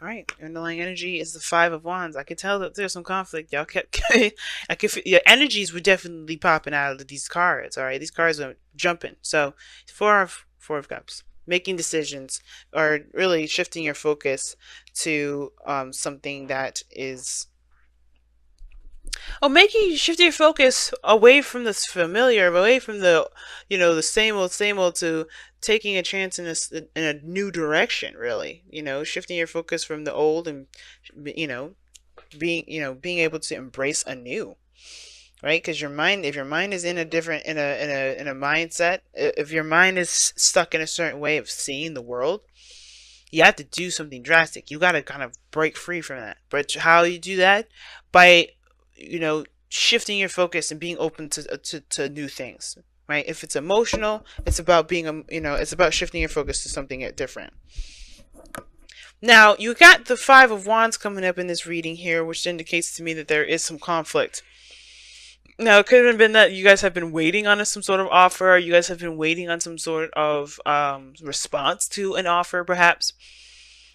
All right, underlying energy is the Five of Wands. I could tell that there's some conflict. Y'all kept, I could, your energies were definitely popping out of these cards. All right, these cards are jumping. So, Four of Cups, making decisions, or really shifting your focus to something that is, making you shift your focus away from this familiar, away from the, the same old, to taking a chance in a new direction. Really, shifting your focus from the old and, you know, being able to embrace a new. Right, because if your mind is in a different, in a mindset, if your mind is stuck in a certain way of seeing the world, you have to do something drastic. You got to kind of break free from that. But how you do that? By, shifting your focus and being open to new things. Right? If it's emotional, it's about it's about shifting your focus to something different. Now, you got the Five of Wands coming up in this reading here, which indicates to me that there is some conflict. Now, it could have been that you guys have been waiting on some sort of offer, or you guys have been waiting on some sort of response to an offer, perhaps.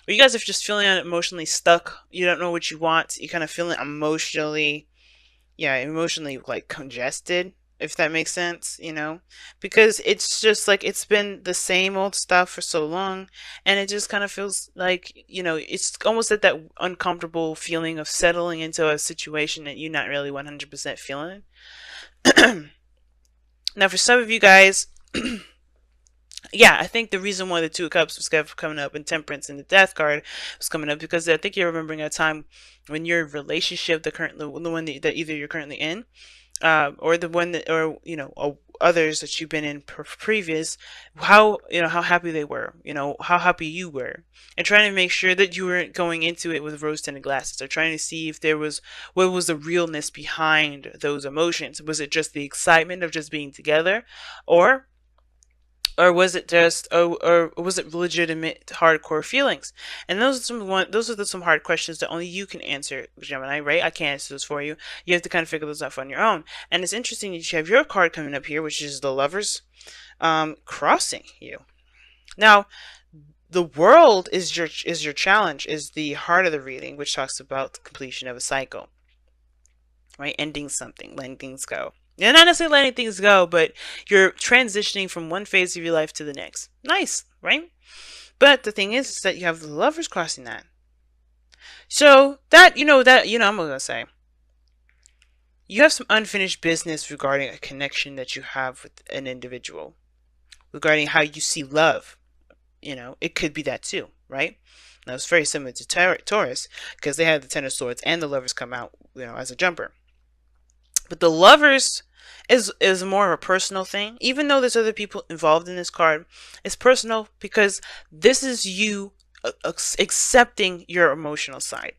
Or you guys are just feeling emotionally stuck. You don't know what you want. You're kind of feeling emotionally, emotionally like congested, if that makes sense, because it's just like it's been the same old stuff for so long, and it just kind of feels like, it's almost at that uncomfortable feeling of settling into a situation that you're not really 100% feeling. Now, for some of you guys, yeah, I think the reason why the Two of Cups was coming up and Temperance and the Death card was coming up, because I think you're remembering a time when your relationship, the one that either you're currently in, or the one that, or others that you've been in previous, how happy they were, how happy you were, and trying to make sure that you weren't going into it with rose-tinted glasses, or trying to see if there was, what was the realness behind those emotions. Was it just the excitement of just being together, or was it just, or was it legitimate hardcore feelings? And those are some hard questions that only you can answer, Gemini, right? I can't answer those for you. You have to kind of figure those out on your own. And it's interesting that you have your card coming up here, which is the Lovers, crossing you. Now, the world is your challenge, is the heart of the reading, which talks about the completion of a cycle, right? Ending something, letting things go. You're not necessarily letting things go, but you're transitioning from one phase of your life to the next. Nice, right? But the thing is that you have the Lovers crossing that. So I'm gonna say, you have some unfinished business regarding a connection that you have with an individual, regarding how you see love. It could be that too, right? Now, it's very similar to Taurus, because they have the Ten of Swords and the Lovers come out, as a jumper. But the Lovers is more of a personal thing. Even though there's other people involved in this card, it's personal because this is you accepting your emotional side.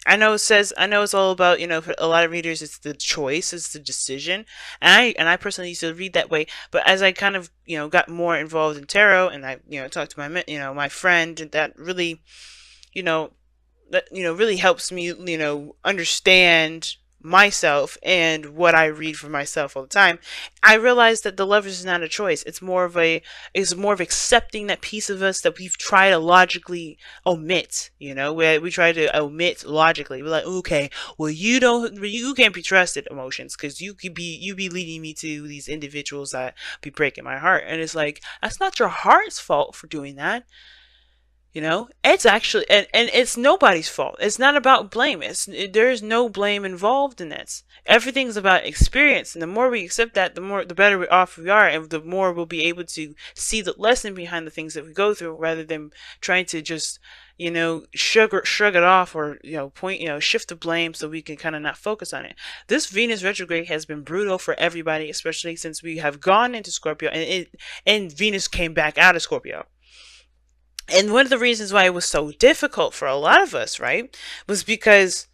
I know it's all about, for a lot of readers, it's the choice, it's the decision. And I personally used to read that way. But as I kind of, got more involved in tarot, and I, talked to my friend, that really, really helps me, understand myself and what I read for myself all the time. I realized that the Lovers is not a choice. It's more of accepting that piece of us that we've tried to logically omit. We try to omit logically. We're like, okay, well, you can't be trusted, emotions, because you be leading me to these individuals that be breaking my heart. And it's like, that's not your heart's fault for doing that. It's actually, and it's nobody's fault. It's not about blame. There's no blame involved in this. Everything's about experience. And the more we accept that, the better off we are. And the more we'll be able to see the lesson behind the things that we go through, rather than trying to just, shrug it off, or, shift the blame so we can kind of not focus on it. This Venus retrograde has been brutal for everybody, especially since we have gone into Scorpio, and Venus came back out of Scorpio. And one of the reasons why it was so difficult for a lot of us, right, was because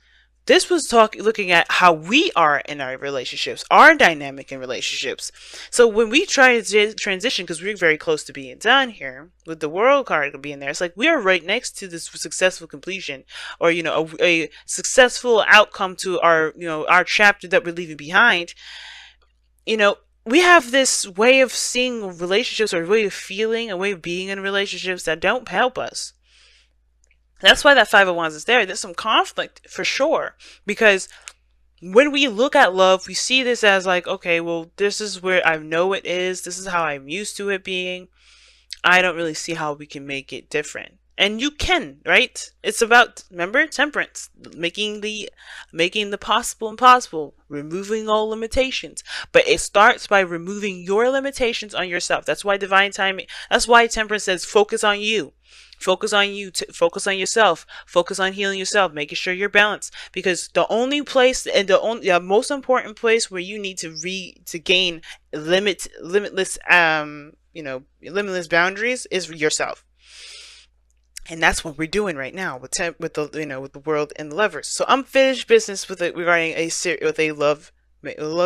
this was looking at how we are in our relationships, our dynamic in relationships. So when we try to transition, because we're very close to being done here, with the World card being there, it's like we are right next to this successful completion, or a successful outcome to our chapter that we're leaving behind. We have this way of seeing relationships, or way of feeling, a way of being in relationships, that don't help us. That's why that Five of Wands is there. There's some conflict for sure, because when we look at love, we see this as like, okay, well, this is where I know it is. This is how I'm used to it being. I don't really see how we can make it different. And you can, right? It's about, remember, temperance, making the possible impossible, removing all limitations. But it starts by removing your limitations on yourself. That's why divine timing, that's why temperance says focus on you. Focus on you, focus on yourself, focus on healing yourself, making sure you're balanced. Because the only place and the most important place where you need to gain limitless limitless boundaries is yourself. And that's what we're doing right now with the world and the lovers. So unfinished business with regarding a love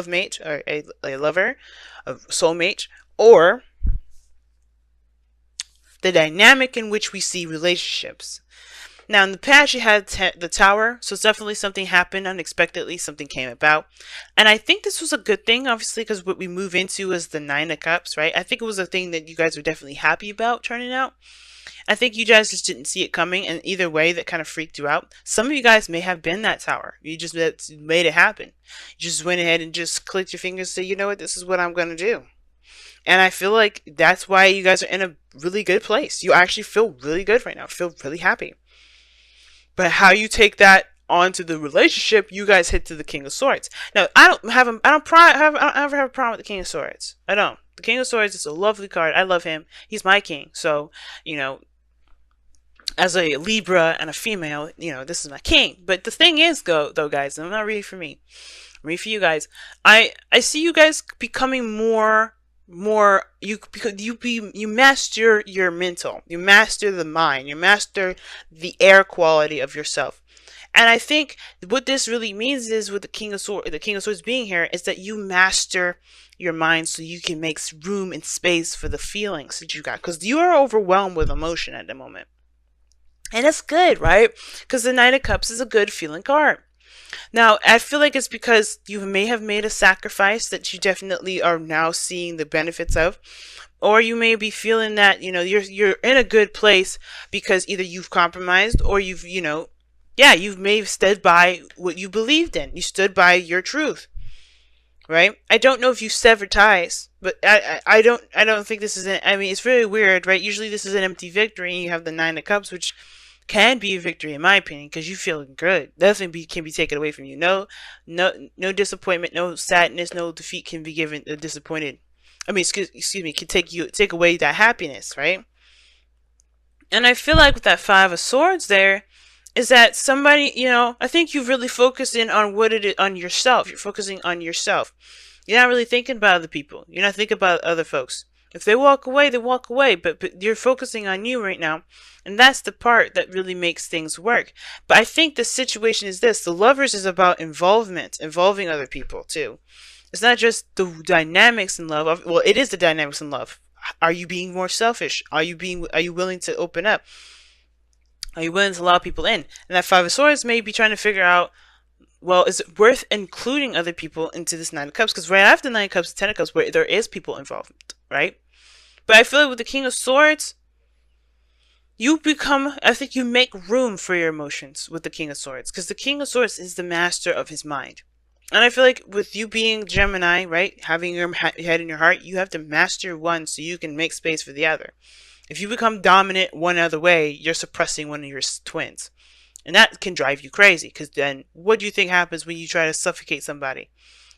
mate, or a lover, a soulmate, or the dynamic in which we see relationships. Now, in the past, you had the Tower, so it's definitely something happened unexpectedly, something came about. And I think this was a good thing, obviously, because what we move into is the Nine of Cups, right? I think it was a thing that you guys were definitely happy about turning out. I think you guys just didn't see it coming, and either way, that kind of freaked you out. Some of you guys may have been that Tower. You just made it happen. You just went ahead and just clicked your fingers and said, you know what, this is what I'm going to do. And I feel like that's why you guys are in a really good place. You actually feel really good right now. Feel really happy. But how you take that onto the relationship, you guys hit to the King of Swords. Now, I don't ever have a problem with the King of Swords. I don't. The King of Swords is a lovely card. I love him. He's my king. So, as a Libra and a female, this is my king. But the thing is, though, guys, I'm not reading for me. I'm reading for you guys. I see you guys becoming more you master your mental, you master the mind, you master the air quality of yourself. And I think what this really means is, with the King of Swords being here, is that you master your mind so you can make room and space for the feelings that you got, because you are overwhelmed with emotion at the moment. And that's good, right? Because the Knight of Cups is a good feeling card. Now, I feel like it's because you may have made a sacrifice that you definitely are now seeing the benefits of. Or you may be feeling that, you're in a good place because either you've compromised or you've may have stood by what you believed in. You stood by your truth. Right? I don't know if you severed ties, but I don't think this is it's very weird, right? Usually this is an empty victory, and you have the Nine of Cups, which can be a victory in my opinion, because you feel good. Nothing can be taken away from you. No disappointment, no sadness, no defeat can be given disappointed. Excuse me, can take away that happiness, right? And I feel like with that Five of Swords there, is that somebody, I think you've really focused in on what it is, on yourself. You're focusing on yourself. You're not really thinking about other people. You're not thinking about other folks. If they walk away, they walk away. But you're focusing on you right now. And that's the part that really makes things work. But I think the situation is this. The Lovers is about involvement, involving other people too. It's not just the dynamics in love. Well, it is the dynamics in love. Are you being more selfish? Are you willing to open up? Are you willing to allow people in? And that Five of Swords may be trying to figure out, well, is it worth including other people into this Nine of Cups? Because right after Nine of Cups, Ten of Cups, where there is people involved, right? But I feel like with the King of Swords, I think you make room for your emotions with the King of Swords. Because the King of Swords is the master of his mind. And I feel like with you being Gemini, right, having your head in your heart, you have to master one so you can make space for the other. If you become dominant one other way, you're suppressing one of your twins. And that can drive you crazy, because then what do you think happens when you try to suffocate somebody?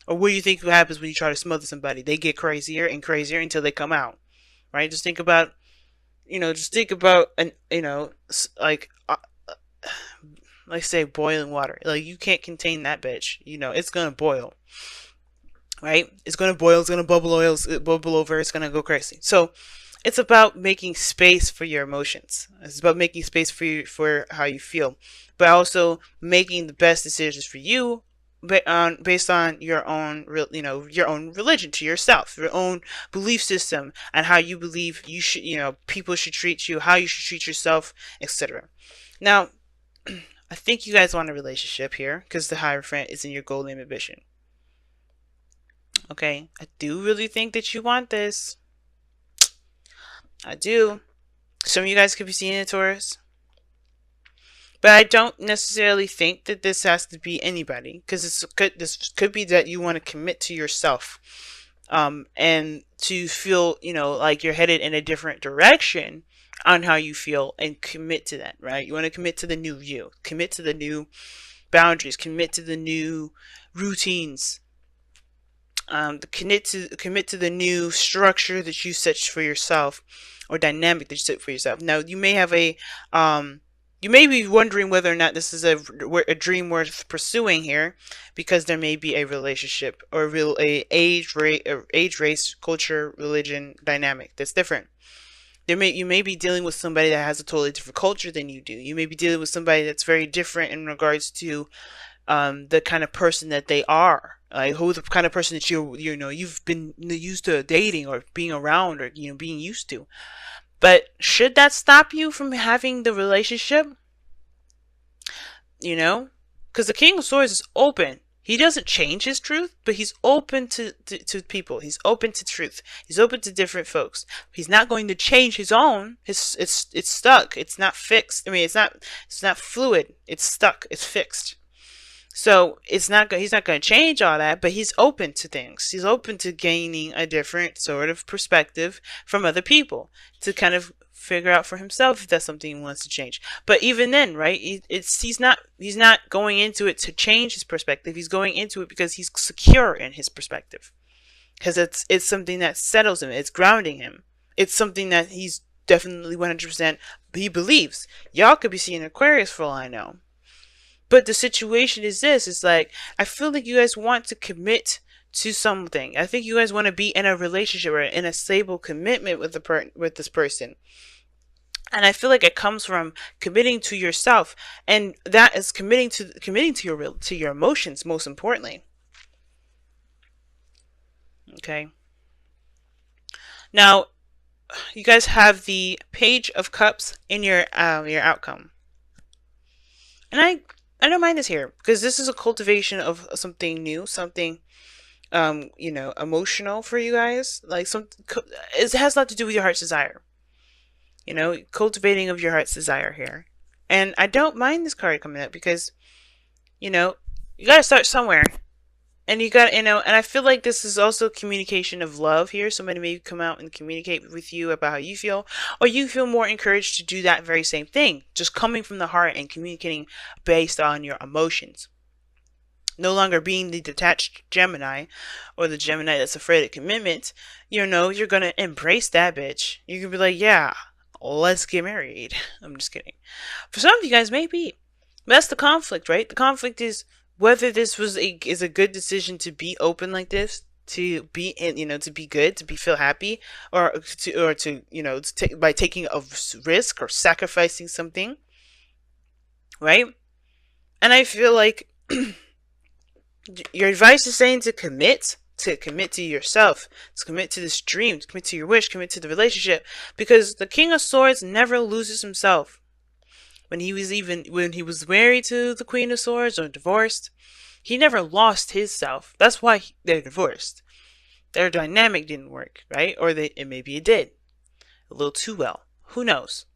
Or what do you think happens when you try to smother somebody? They get crazier and crazier until they come out. Right? Just think about, like say boiling water. Like, you can't contain that bitch. It's going to boil. Right? It's going to boil, it's going to bubble over, it's going to go crazy. So, it's about making space for your emotions. It's about making space for how you feel, but also making the best decisions for you, based on your own religion to yourself, your own belief system, and how you believe people should treat you, how you should treat yourself, etc. Now, I think you guys want a relationship here because the Hierophant is in your golden ambition. Okay, I do really think that you want this. I do. Some of you guys could be seeing a Taurus. But I don't necessarily think that this has to be anybody, because this could be that you want to commit to yourself, and to feel, like you're headed in a different direction on how you feel, and commit to that, right? You want to commit to the new you, commit to the new boundaries, commit to the new routines, commit to the new structure that you set for yourself, or dynamic that you set for yourself. Now, you may be wondering whether or not this is a dream worth pursuing here, because there may be a relationship or a age, race, culture, religion dynamic that's different. You may be dealing with somebody that has a totally different culture than you do. You may be dealing with somebody that's very different in regards to the kind of person that they are, like who the kind of person that you've been used to dating or being around, or being used to. But should that stop you from having the relationship? Because the King of Swords is open. He doesn't change his truth, but he's open to people. He's open to truth. He's open to different folks. He's not going to change his own. It's stuck. It's not fixed. I mean, it's not fluid. It's stuck. It's fixed. So he's not going to change all that, but he's open to things. He's open to gaining a different sort of perspective from other people to kind of figure out for himself if that's something he wants to change. But even then, right? He's not going into it to change his perspective. He's going into it because he's secure in his perspective. Because it's something that settles him. It's grounding him. It's something that he's definitely 100% he believes. Y'all could be seeing Aquarius for all I know. But the situation is this. It's like, I feel like you guys want to commit to something. I think you guys want to be in a relationship or in a stable commitment with this person. And I feel like it comes from committing to yourself, and that is committing to your emotions, most importantly. Okay. Now, you guys have the Page of Cups in your outcome, and I don't mind this here, because this is a cultivation of something new, something emotional for you guys. Like it has a lot to do with your heart's desire. Cultivating of your heart's desire here. And I don't mind this card coming up, because you got to start somewhere. And and I feel like this is also communication of love here. Somebody may come out and communicate with you about how you feel, or you feel more encouraged to do that very same thing, just coming from the heart and communicating based on your emotions. No longer being the detached Gemini, or the Gemini that's afraid of commitment. You're going to embrace that bitch. You can be like, yeah, let's get married. I'm just kidding. For some of you guys, maybe. That's the conflict, right? The conflict is whether this is a good decision to be open like this, to be to be good, to feel happy, or to by taking a risk or sacrificing something, right? And I feel like your advice is saying to commit to yourself, to commit to this dream, to commit to your wish, commit to the relationship, because the King of Swords never loses himself. When he was married to the Queen of Swords or divorced, he never lost his self. That's why they're divorced. Their dynamic didn't work, right? Or maybe it did. A little too well. Who knows?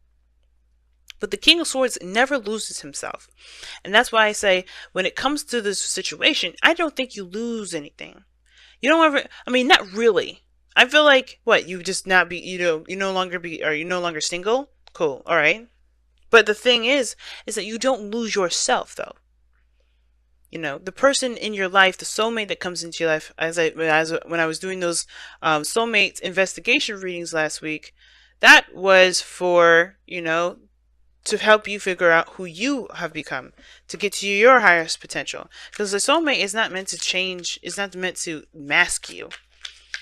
But the King of Swords never loses himself. And that's why I say, when it comes to this situation, I don't think you lose anything. You don't ever, not really. I feel like, you just not be, you no longer single? Cool, alright. But the thing is that you don't lose yourself, though. The person in your life, the soulmate that comes into your life, when I was doing those soulmate investigation readings last week, that was for, to help you figure out who you have become, to get to your highest potential. Because the soulmate is not meant to change, it's not meant to mask you.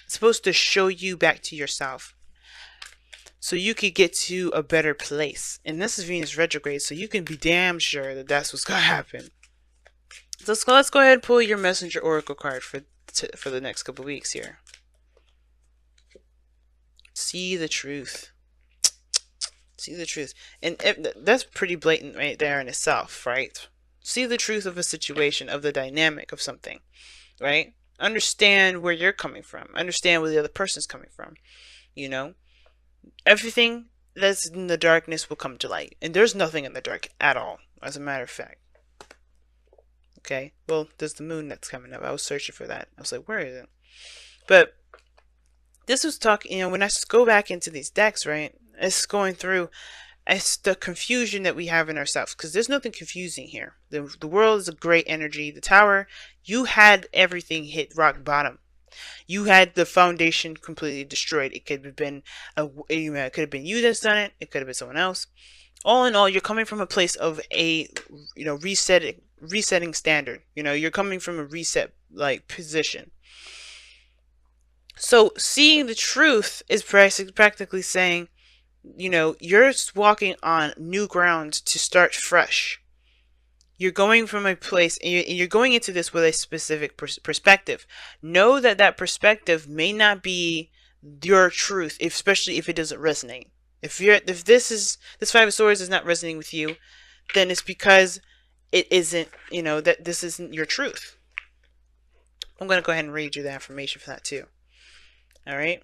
It's supposed to show you back to yourself, so you could get to a better place. And this is Venus retrograde, so you can be damn sure that that's what's going to happen. So let's go ahead and pull your Messenger Oracle card for the next couple weeks here. See the truth. See the truth. And that's pretty blatant right there in itself, right? See the truth of a situation, of the dynamic of something, right? Understand where you're coming from. Understand where the other person's coming from, Everything that's in the darkness will come to light. And there's nothing in the dark at all. as a matter of fact. Okay, well, there's the moon that's coming up. I was searching for that. I was like, where is it? But this was talking, when I go back into these decks, right? It's going through, it's the confusion that we have in ourselves, because there's nothing confusing here. The world is a great energy. The tower, you had everything hit rock bottom. You had the foundation completely destroyed. It could have been it could have been you that's done it. It could have been someone else. All in all, you're coming from a place of a resetting standard. You're coming from a reset position. So seeing the truth is practically saying, you're walking on new ground to start fresh. You're going from a place, and you're going into this with a specific perspective. Know that that perspective may not be your truth, especially if it doesn't resonate. If this Five of Swords is not resonating with you, then it's because it isn't, that this isn't your truth. I'm going to go ahead and read you the affirmation for that too. All right.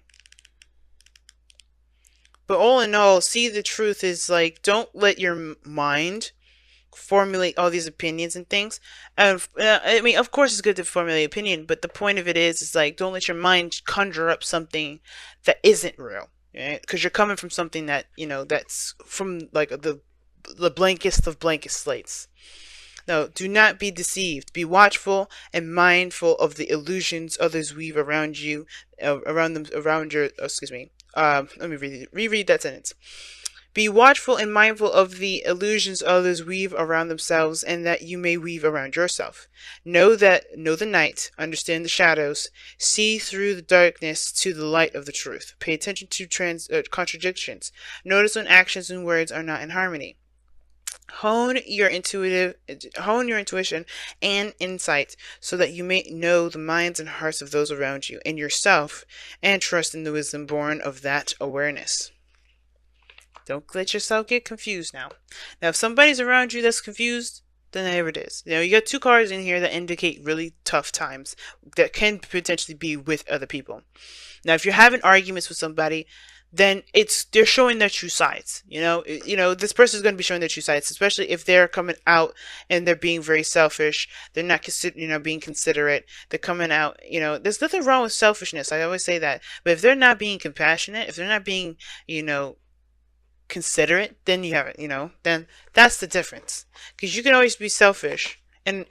But all in all, see the truth is like, don't let your mind formulate all these opinions and things. I mean, of course it's good to formulate opinion, but the point of it is like, don't let your mind conjure up something that isn't real, right? Because you're coming from something that, that's from like the blankest of blankest slates. No, do not be deceived. Be watchful and mindful of the illusions others weave around you, around your, excuse me. Let me reread that sentence. Be watchful and mindful of the illusions others weave around themselves, and that you may weave around yourself. Know the night, understand the shadows, see through the darkness to the light of the truth. Pay attention to contradictions. Notice when actions and words are not in harmony. Hone your intuition and insight so that you may know the minds and hearts of those around you and yourself, and trust in the wisdom born of that awareness. Don't let yourself get confused now. Now, if somebody's around you that's confused, then there it is. You got two cards in here that indicate really tough times that can potentially be with other people. Now, if you're having arguments with somebody, then they're showing their true sides. This person is going to be showing their true sides, especially if they're coming out and they're being very selfish. They're not being considerate. They're coming out, there's nothing wrong with selfishness. I always say that. But if they're not being compassionate, if they're not being, considerate, then you have it, then that's the difference. Because you can always be selfish and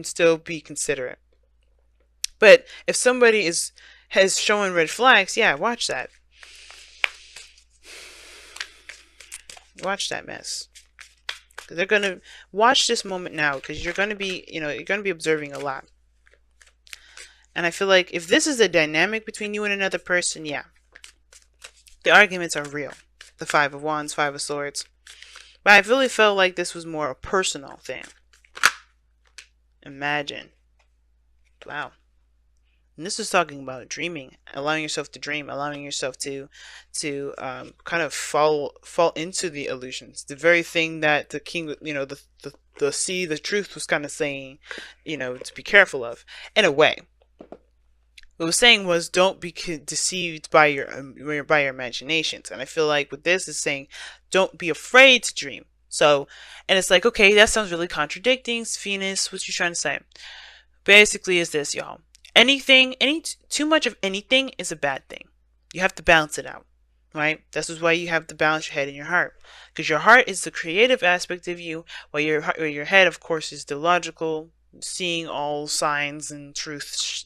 still be considerate. But if somebody has shown red flags, yeah, watch that. Watch that mess. They're going to watch this moment now, because you're going to be, you're going to be observing a lot. And I feel like if this is a dynamic between you and another person, yeah, the arguments are real. The Five of Wands, Five of Swords. But I really felt like this was more a personal thing. Imagine. Wow. And this is talking about dreaming, allowing yourself to dream, allowing yourself to kind of fall into the illusions. The very thing that the king, the truth was kind of saying, to be careful of, in a way. What it was saying was, don't be deceived by your imaginations. And I feel like with this is saying, don't be afraid to dream. So, and it's like, okay, that sounds really contradicting. Venus, what you trying to say? Basically is this, y'all. Too much of anything is a bad thing. You have to balance it out, right? This is why you have to balance your head and your heart. Because your heart is the creative aspect of you, while your head, of course, is the logical, seeing all signs and truths,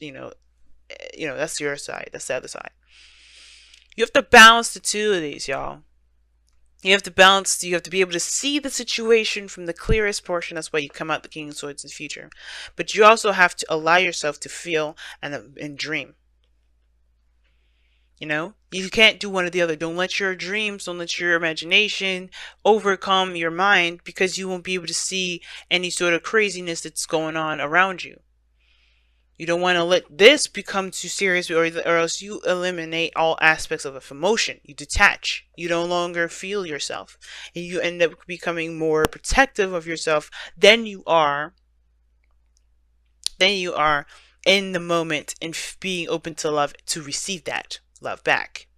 that's your side. That's the other side. You have to balance the two of these, y'all. You have to be able to see the situation from the clearest portion. That's why you come out the King of Swords in the future. But you also have to allow yourself to feel and dream. You can't do one or the other. Don't let your dreams, don't let your imagination overcome your mind, because you won't be able to see any sort of craziness that's going on around you. You don't want to let this become too serious, or else you eliminate all aspects of emotion. You detach. You no longer feel yourself. And you end up becoming more protective of yourself than you are in the moment, and being open to love, to receive that love back.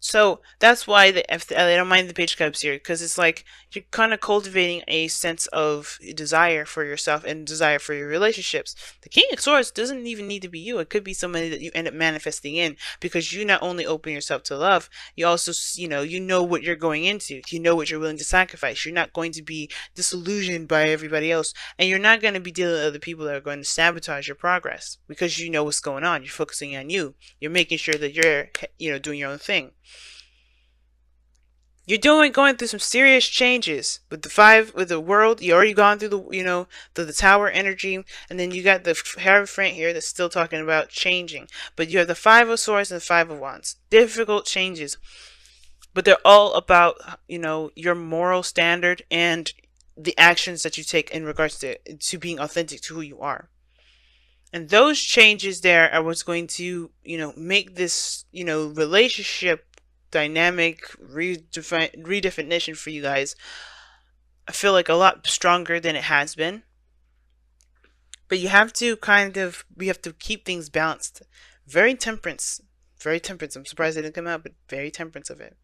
So that's why I don't mind the page cups here, because it's like you're kind of cultivating a sense of desire for yourself and desire for your relationships. The King of Swords doesn't even need to be you. It could be somebody that you end up manifesting in, because you not only open yourself to love, you also, you know what you're going into. You know what you're willing to sacrifice. You're not going to be disillusioned by everybody else, and you're not going to be dealing with other people that are going to sabotage your progress, because you know what's going on. You're focusing on you. You're making sure that you're, doing your own thing. You're going through some serious changes with the world. You already gone through the tower energy, and then you got the Hierophant here that's still talking about changing. But you have the Five of Swords and the Five of Wands. Difficult changes, but they're all about your moral standard and the actions that you take in regards to being authentic to who you are. And those changes there are what's going to, make this, relationship dynamic redefinition for you guys. I feel like a lot stronger than it has been. But you have to we have to keep things balanced. Very temperance. Very temperance. I'm surprised it didn't come out, but very temperance of it.